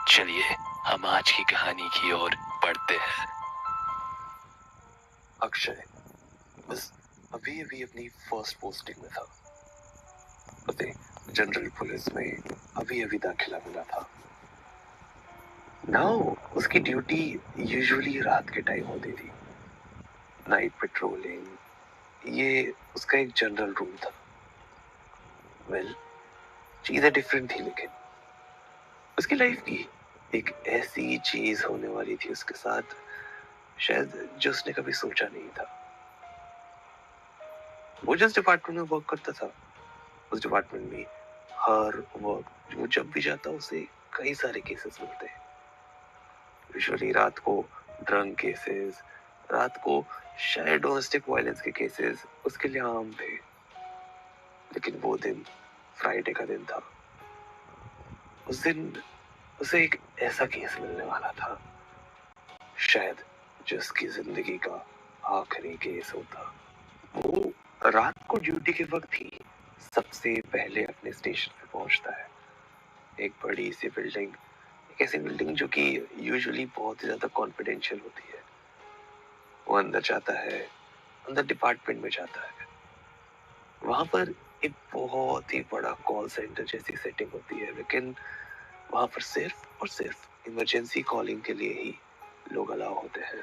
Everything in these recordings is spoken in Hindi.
चलिए हम आज की कहानी की ओर बढ़ते हैं। अक्षय बस अभी अभी अपनी फर्स्ट पोस्टिंग में था। उसे जनरल पुलिस में अभी अभी दाखिला मिला था। नाउ उसकी ड्यूटी यूजुअली रात के टाइम होती थी। नाइट पेट्रोलिंग, ये उसका एक जनरल रूल था। वेल, चीजें डिफरेंट थी, लेकिन उसकी लाइफ की एक ऐसी चीज होने वाली थी उसके साथ, शायद जो उसने कभी सोचा नहीं था। वो जिस डिपार्टमेंट में वर्क करता था, उस डिपार्टमेंट में हर वक्त वो जब भी जाता उसे कई सारे केसेस मिलते हैं। यूजुअली रात को ड्रंक केसेस, रात को शायद डोमेस्टिक वायलेंस के केसेस उसके लिए आम थे। लेकिन वो दिन फ्राइडे का दिन था। उस दिन उसे एक ऐसा केस मिलने वाला था, शायद जो उसकी जिंदगी का आखिरी केस होता। वो रात को ड्यूटी के वक्त ही सबसे पहले अपने स्टेशन पे पहुंचता है। एक बड़ी सी बिल्डिंग, एक ऐसी बिल्डिंग जो कि यूजुअली बहुत ही ज्यादा कॉन्फिडेंशियल होती है। वो अंदर जाता है, अंदर डिपार्टमेंट में जाता है। वहां पर एक बहुत ही बड़ा कॉल सेंटर जैसी सेटिंग होती है, लेकिन वहां पर सिर्फ और सिर्फ इमरजेंसी कॉलिंग के लिए ही लोग अलाउ होते हैं।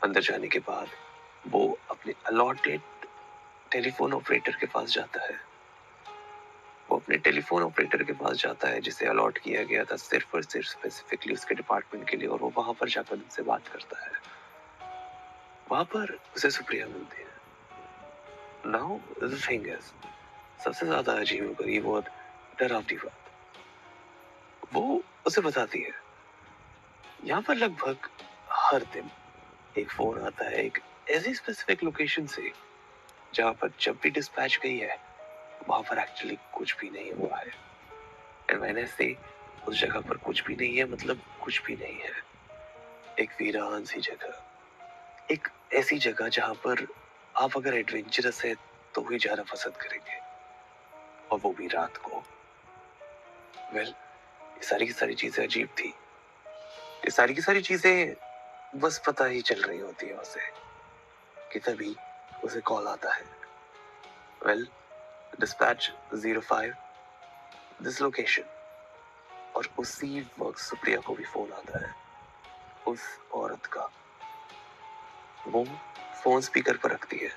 अंदर जाने के बाद वो अपने अलॉटेड टेलीफोन ऑपरेटर के पास जाता है। वो अपने टेलीफोन ऑपरेटर के पास जाता है जिसे अलॉट किया गया था सिर्फ और सिर्फ स्पेसिफिकली उसके डिपार्टमेंट के लिए, और वो वहां पर जाकर उनसे बात करता है। वहां पर उसे सुप्रिया मिलती है। नाउ द थिंग इज, सबसे ज्यादा अजीब गरीब और डरावनी बात वो उसे बताती है, यहाँ पर लगभग हर दिन एक फोन आता है एक ऐसी स्पेसिफिक लोकेशन से जहाँ पर जब भी डिस्पैच गई है वहां पर एक्चुअली कुछ भी नहीं हुआ है। एंड मैंने से उस जगह पर कुछ भी नहीं है मतलब कुछ भी नहीं है। एक वीरान सी जगह, एक ऐसी जगह जहां पर आप अगर एडवेंचरस है तो ही जाना पसंद करेंगे, और वो भी रात को। वेल, ये सारी की सारी चीजें अजीब थी। ये सारी की सारी चीजें बस पता ही चल रही होती है उसे कि तभी उसे कॉल आता है। Well, dispatch 05 this location. और उसी वक्त सुप्रिया को भी फोन आता है, उस औरत का। वो फोन स्पीकर पर रखती है।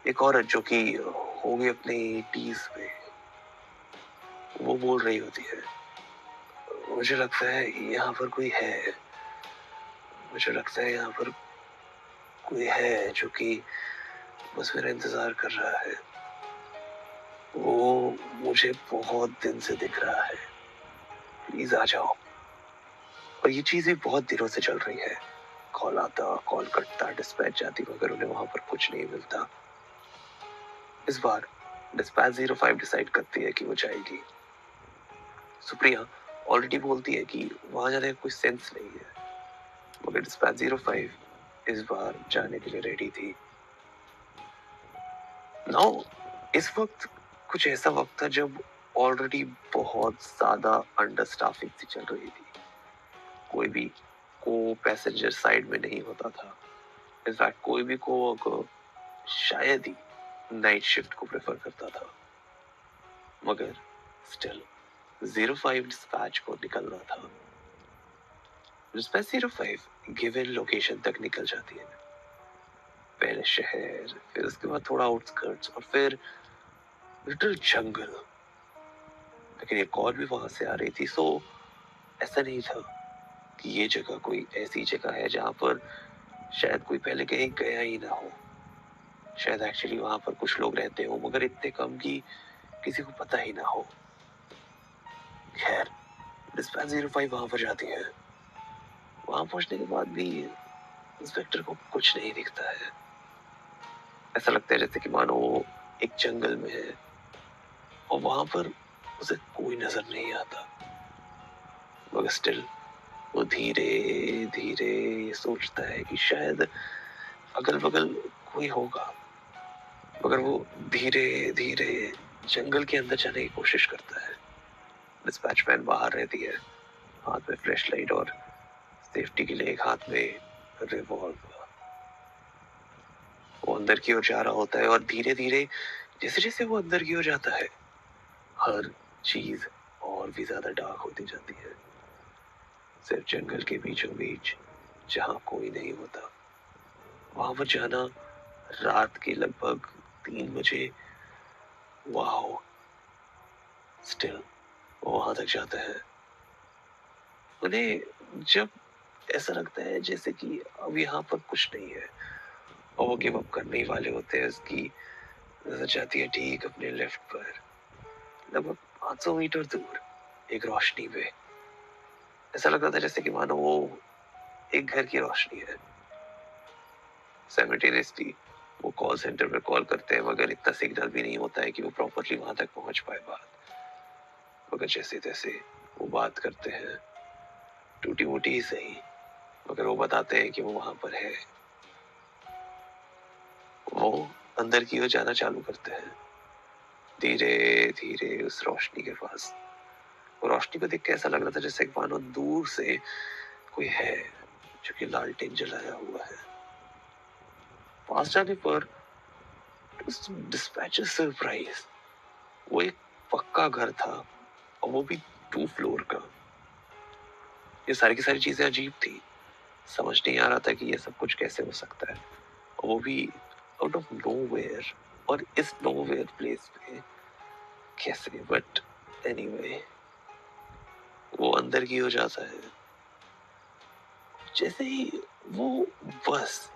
एक औरत जो कि होगी अपने 80s में, वो बोल रही होती है, मुझे लगता है यहाँ पर कोई है। मुझे लगता है यहाँ पर कोई है जो कि बस मेरा इंतजार कर रहा है। वो मुझे बहुत दिन से दिख रहा है, प्लीज आ जाओ। और ये चीज भी बहुत दिनों से चल रही है। कॉल आता, कॉल कटता, डिस्पैच जाती, मगर उन्हें वहां पर कुछ नहीं मिलता। इस बार डिस्पैच 05 डिसाइड करती है कि वो जाएगी। सुप्रिया ऑलरेडी बोलती है कि वहां जाने का कोई सेंस नहीं है, मगर डिस्पैच 05 इस बार जाने के लिए रेडी थी। नाउ इस वक्त कुछ ऐसा वक्त था जब ऑलरेडी बहुत ज्यादा अंडरस्टाफिंग सी चल रही थी। कोई भी को पैसेंजर साइड में नहीं होता था। इनफैक्ट कोई भी को शायद ही नाइट शिफ्ट को प्रेफर करता था। मगर स्टिल 05 डिस्पैच को निकलना था। डिस्पैच 05 गिवन लोकेशन तक निकल जाती है। पहले शहर, फिर उसके बाद थोड़ा आउटस्कर्ट्स, और फिर लिटिल जंगल। लेकिन एक कॉल भी वहां से आ रही थी, सो ऐसा नहीं था कि ये जगह कोई ऐसी जगह है जहां पर शायद कोई पहले कहीं गया ही ना हो। शायद एक्चुअली वहां पर कुछ लोग रहते हो, मगर इतने कम कि किसी को पता ही ना हो। खैर, डिस्पैच 05 वहां पर जाती है। वहां पहुंचने के बाद भी इंस्पेक्टर को कुछ नहीं दिखता है। ऐसा लगता है जैसे कि मानो वो एक जंगल में है और वहां पर उसे कोई नजर नहीं आता। मगर स्टिल वो धीरे धीरे सोचता है कि शायद अगल बगल कोई होगा। मगर वो धीरे धीरे जंगल के अंदर जाने की कोशिश करता है। डिस्पैचमैन बाहर रहती है, हाथ में फ्लैश लाइट और सेफ्टी के लिए एक हाथ में रिवॉल्वर। वो अंदर की ओर जा रहा होता है और धीरे धीरे जैसे जैसे वो अंदर की ओर जाता है, हर चीज और भी ज्यादा डार्क होती जाती है। सिर्फ जंगल के बीचों बीच जहां कोई नहीं होता, वहां पर जाना रात के लगभग 3 बजे। वाओ, स्टिल वो वहां तक जाता है। उन्हें जब ऐसा लगता है जैसे कि अब यहाँ पर कुछ नहीं है और वो गिव अप करने ही वाले होते हैं, उसकी नजर जाती है ठीक अपने लेफ्ट पर, लगभग 500 मीटर दूर एक रोशनी में। ऐसा लग रहा था जैसे कि मानो वो एक घर की रोशनी है। साइमल्टेनियसली वो कॉल सेंटर में कॉल करते हैं, मगर इतना सिग्नल भी नहीं होता है कि वो प्रॉपरली वहां तक पहुंच पाए बात। मगर जैसे तैसे वो बात करते हैं, टूटी मोटी ही सही, मगर वो बताते हैं कि वो वहां पर है। वो अंदर की ओर जाना चालू करते हैं, धीरे धीरे उस रोशनी के पास। वो रोशनी को देख के ऐसा लग रहा था जैसे मानो दूर से कोई है जो कि लालटेन जलाया हुआ है। पास जाने पर डिस्पैचर सरप्राइज, वो एक पक्का घर था और वो भी 2 फ्लोर का। ये सारी की सारी चीजें अजीब थी, समझ नहीं आ रहा था कि ये सब कुछ कैसे हो सकता है, और वो भी आउट ऑफ नोवेयर, और इस नोवेयर प्लेस पे कैसे। बट एनीवे, वो अंदर की हो जाता है। जैसे ही वो बस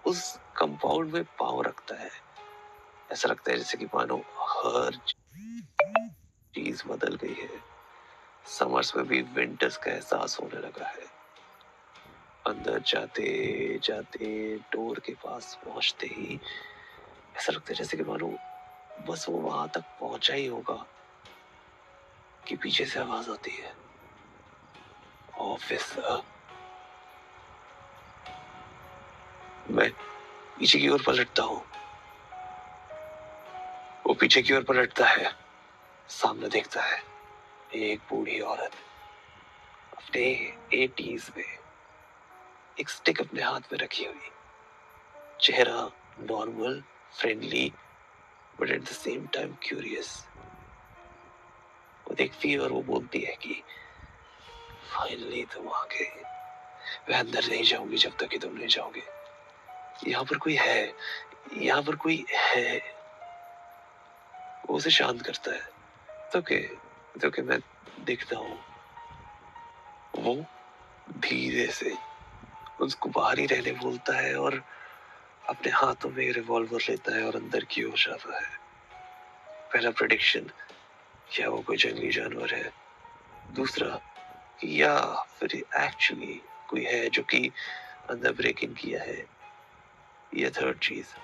उस कंपाउंड में पाँव रखता है, ऐसा लगता है जैसे कि मानो हर चीज बदल गई है। समर्स में भी विंटर्स का एहसास होने लगा है। अंदर जाते जाते डोर के पास पहुंचते ही ऐसा लगता है जैसे कि मानो बस वो वहां तक पहुंचा ही होगा कि पीछे से आवाज आती है, ऑफिसर। मैं पीछे की ओर पलटता हूँ। वो पीछे की ओर पलटता है, सामने देखता है एक बूढ़ी औरत अपने 80s में, एक स्टिक अपने हाथ में रखी हुई, चेहरा normal, friendly, but at the same time curious. वो देखती है और वो बोलती है कि फाइनली तुम आ गए। मैं अंदर नहीं जाऊंगी जब तक कि तुम नहीं जाओगे। यहाँ पर कोई है, यहाँ पर कोई है। वो उसे शांत करता है। तो के मैं देखता हूँ। वो धीरे से उसको बाहर ही रहने बोलता है और अपने हाथों में रिवॉल्वर लेता है और अंदर की ओर जाता है। पहला प्रेडिक्शन, क्या वो कोई जंगली जानवर है? दूसरा, या फिर एक्चुअली कोई है जो कि अंदर ब्रेक इन किया है? ये थर्ड चीज,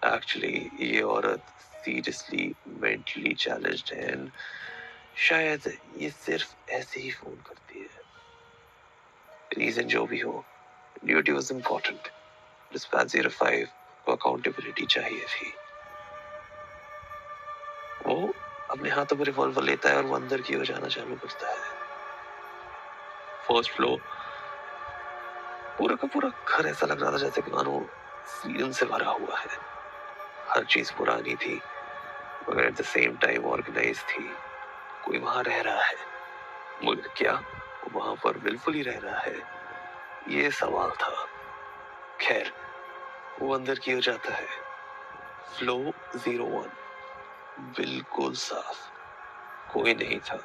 एक्चुअली ये औरत सीरियसली मेंटली चैलेंज्ड है एंड शायद ये सिर्फ ऐसे ही फोन करती है। रीजन जो भी हो, ड्यूटी वाज इम्पोर्टेंट। डिस्पैच 05 को अकाउंटेबिलिटी चाहिए थी। वो अपने हाथों में रिवॉल्वर लेता है और वो अंदर की ओर जाना चालू करता है। फर्स्ट फ्लोर, पूरा का पूरा घर ऐसा लग रहा था जैसे कि मानो सीजन से भरा हुआ है। हर चीज पुरानी थी, मगर at the same time organise थी। कोई वहां रह रहा है, मगर क्या वो वहां पर बिल्कुल ही रह रहा है, ये सवाल था। खैर, वो अंदर की ओर जाता है। फ्लो 01 बिल्कुल साफ, कोई नहीं था।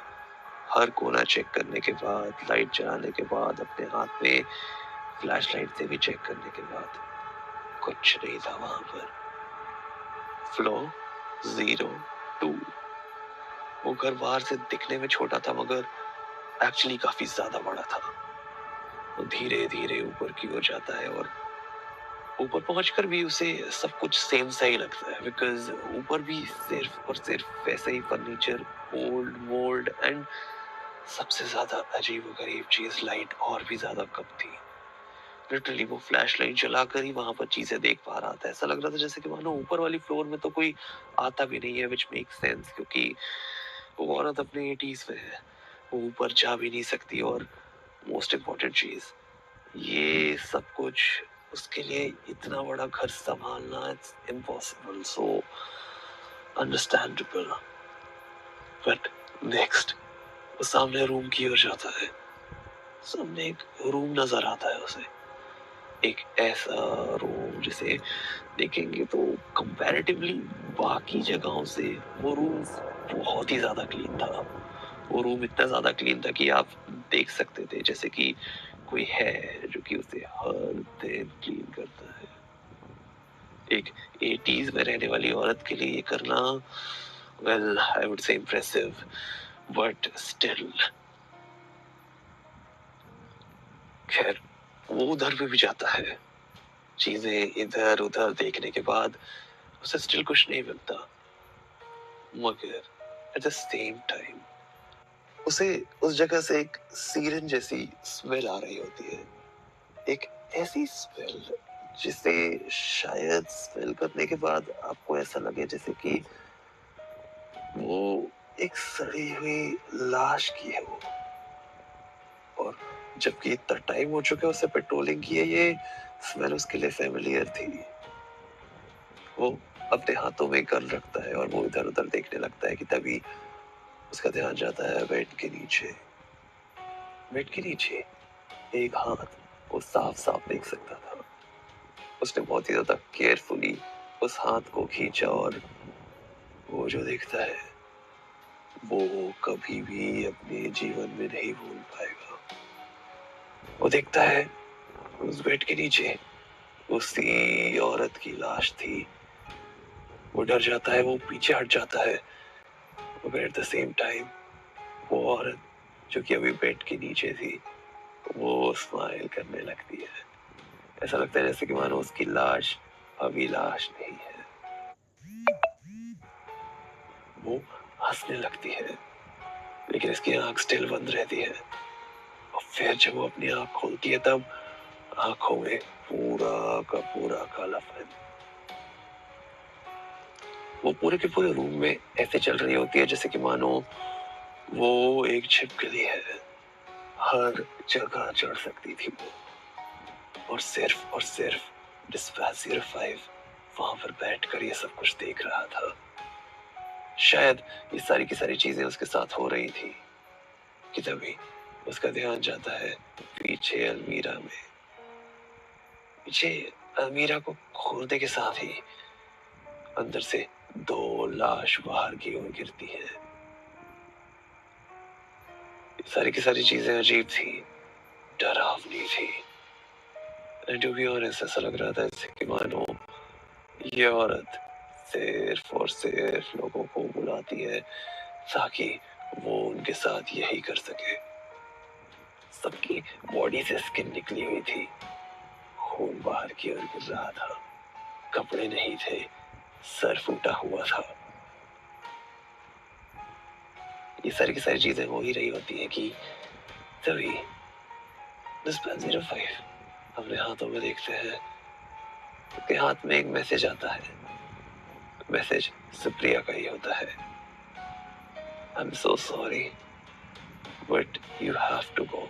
हर कोना चेक करने के बाद, लाइट जलाने के बाद, अपने हाथ में फ्लैश लाइट से भी चेक करने के बाद, कुछ नहीं था वहां पर। फ्लो 02, वो घर बाहर से दिखने में छोटा था मगर एक्चुअली काफी ज्यादा बड़ा था। वो धीरे धीरे ऊपर की ओर जाता है और ऊपर पहुंचकर भी उसे सब कुछ सेम सा ही लगता है, बिकॉज ऊपर भी सिर्फ और सिर्फ वैसा ही फर्नीचर, ओल्ड मोल्ड एंड सबसे ज्यादा अजीब गरीब चीज, लाइट और भी ज्यादा कम थी। लिटरली वो फ्लैश लाइट जलाकर ही वहां पर चीजें देख पा रहा था। ऐसा लग रहा था जैसे कि मानो ऊपर वाली फ्लोर में तो कोई आता भी नहीं है, विच मेक सेंस, क्योंकि वो औरत अपने 80s में है। वो ऊपर जा भी नहीं सकती, और मोस्ट इम्पोर्टेंट चीज, ये सब कुछ उसके लिए इतना बड़ा घर संभालना, it's impossible, so understandable. But next वो सामने रूम की ओर जाता है। सामने एक रूम नजर आता है उसे, एक ऐसा रूम जिसे देखेंगे तो कंपैरेटिवली बाकी जगहों से वो रूम बहुत ही ज्यादा क्लीन था। वो रूम इतना ज्यादा क्लीन था कि आप देख सकते थे जैसे कि कोई है जो कि उसे हर दिन क्लीन करता है। एक 80s में रहने वाली औरत के लिए ये करना, well I would say impressive, but still. खैर, वो उधर भी जाता है। चीजें इधर उधर देखने के बाद उसे स्टिल कुछ नहीं मिलता, मगर एट द सेम टाइम उसे उस जगह से एक सीरन जैसी स्मेल आ रही होती है। एक ऐसी स्मेल जिसे शायद स्मेल करने के बाद आपको ऐसा लगे जैसे कि वो एक सड़ी हुई लाश की है वो। और जबकि इतना टाइम हो चुका है उसे पेट्रोलिंग की है, ये स्मेल उसके लिए फेमिलियर थी। वो अपने हाथों में गन रखता है और वो इधर उधर देखने लगता है कि तभी उसका ध्यान जाता है बेड के नीचे। बेड के नीचे एक हाथ वो साफ साफ देख सकता था। उसने बहुत ही ज्यादा केयरफुली उस हाथ को खींचा, और वो जो देखता है वो कभी भी अपने जीवन में नहीं भूल पाएगा। वो देखता है उस बेड के नीचे उसी औरत की लाश थी। वो डर जाता है, वो पीछे हट जाता है, मगर एट द सेम टाइम वो औरत जो कि अभी बेड के नीचे थी वो स्माइल करने लगती है। ऐसा लगता है जैसे कि मानो उसकी लाश अभी लाश नहीं है। वो हंसने लगती है, लेकिन इसकी आंख स्टिल बंद रहती है। और फिर जब वो अपनी आंख खोलती है तब आंखों में पूरा का पूरा कालापन। वो पूरे के पूरे रूम में ऐसे चल रही होती है जैसे कि मानो वो एक छिपकली है, हर जगह चढ़ सकती थी वो। और सिर्फ डिस्पैच 05 वहां पर बैठकर ये सब कुछ देख रहा था। शायद ये सारी की सारी चीजें उसके साथ हो रही थी कि तभी उसका ध्यान जाता है पीछे अलमीरा में। पीछे अलमीरा को खोलने के साथ ही अंदर से दो लाश बाहर की ओर गिरती है। सारी की सारी चीजें अजीब थी, डरावनी थी। एंड टू बी ऑनेस्ट ऐसा लग रहा था जैसे कि मानो ये औरत सिर्फ और सिर्फ लोगों को बुलाती है ताकि वो उनके साथ यही कर सके। सबकी बॉडी से स्किन निकली हुई थी, खून बाहर की ओर गिर रहा था, कपड़े नहीं थे, सर फूटा हुआ था। ये सारी की सारी चीजें हो ही रही होती है कि तभी 05 अपने हाथों में देखते हैं, उसके हाथ में एक मैसेज आता है। मैसेज सुप्रिया का ही होता है। I am so sorry but you have to go.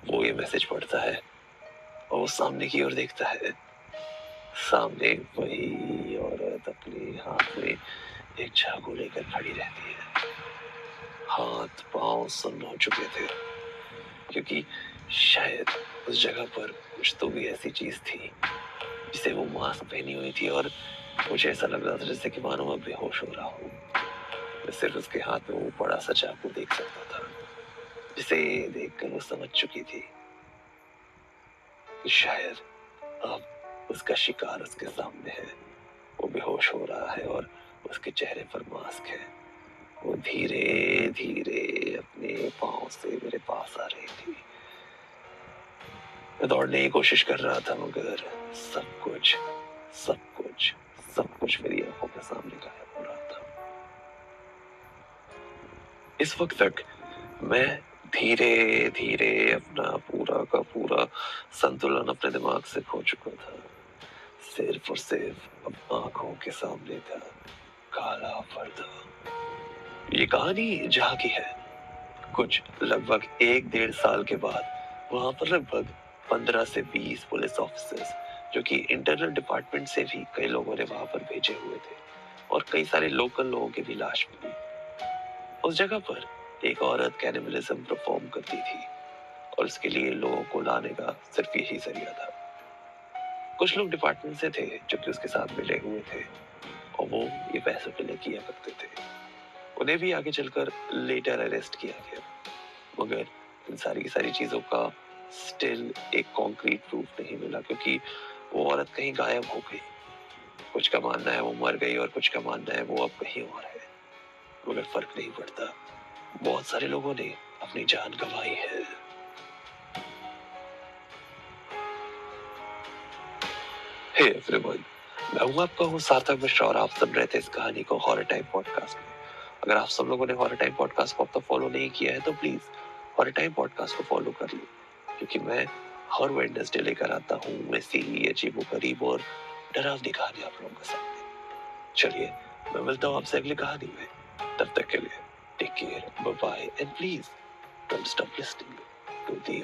वो ये मैसेज पढ़ता है और वो सामने की ओर देखता है। सामने वही औरत अपने हाथ में एक चाकू लेकर खड़ी रहती है। हाथ पांव सुन्न हो चुके थे क्योंकि शायद उस जगह पर कुछ तो भी ऐसी चीज थी जिसे वो मास्क पहनी हुई थी, और मुझे ऐसा लग रहा था जैसे कि मानो मैं बेहोश हो रहा हूँ। मैं सिर्फ उसके हाथ में वो बड़ा सा चाकू देख सकता था जिसे देखकर वो समझ चुकी थी कि शायद अब उसका शिकार उसके सामने है। वो बेहोश हो रहा है और उसके चेहरे पर मास्क है। वो धीरे धीरे अपने पांव से मेरे पास आ रही थी। मैं दौड़ने की कोशिश कर रहा था मगर सब कुछ सब कुछ सब कुछ मेरी आंखों के सामने गायब हो रहा था। इस वक्त तक मैं धीरे धीरे अपना पूरा का पूरा संतुलन अपने दिमाग से खो चुका था। सिर्फ और सिर्फ अब आंखों के सामने था काला पर्दा। ये कहानी जहाँ की है, कुछ लगभग 1-1.5 साल के बाद वहां पर लगभग 15 से 20 पुलिस ऑफिसर्स, जो कि इंटरनल डिपार्टमेंट से भी कई लोगों ने वहां पर भेजे हुए थे, और कई सारे लोकल लोगों की भी लाश मिली। उस जगह पर एक औरत कैनिबलिज्म परफॉर्म करती थी, और उसके लिए लोगों को लाने का सिर्फ यही जरिया था। कुछ लोग डिपार्टमेंट से थे जो कि उसके साथ मिले हुए थे, और वो ये पैसों के लिए किया करते थे। उन्हें भी आगे चलकर लेटर अरेस्ट किया गया, मगर इन सारी की सारी चीजों का स्टिल एक कॉन्क्रीट प्रूफ नहीं मिला, क्योंकि वो औरत कहीं गायब हो गई। कुछ का मानना है वो मर गई, और कुछ का मानना है वो अब कहीं और है, मगर फर्क नहीं पड़ता। बहुत सारे लोगों ने अपनी जान गंवाई है। हे एवरीवन, मैं हूं आपका हूँ सार्थक मिश्रा, और आप सुन रहे थे इस कहानी को हॉरर टाइम पॉडकास्ट में। अगर आप सब लोगों ने हॉरर टाइम पॉडकास्ट को अब तक फॉलो नहीं किया है तो प्लीज हॉरर टाइम पॉडकास्ट को फॉलो कर लो, क्योंकि मैं हर वेडनेसडे लेकर आता हूँ ऐसी अजीबो गरीब और डरावनी कहानी आप लोगों के सामने। चलिए, मैं मिलता हूँ आपसे अगली कहानी में। तब तक के लिए take care, bye bye, and please don't stop listening to the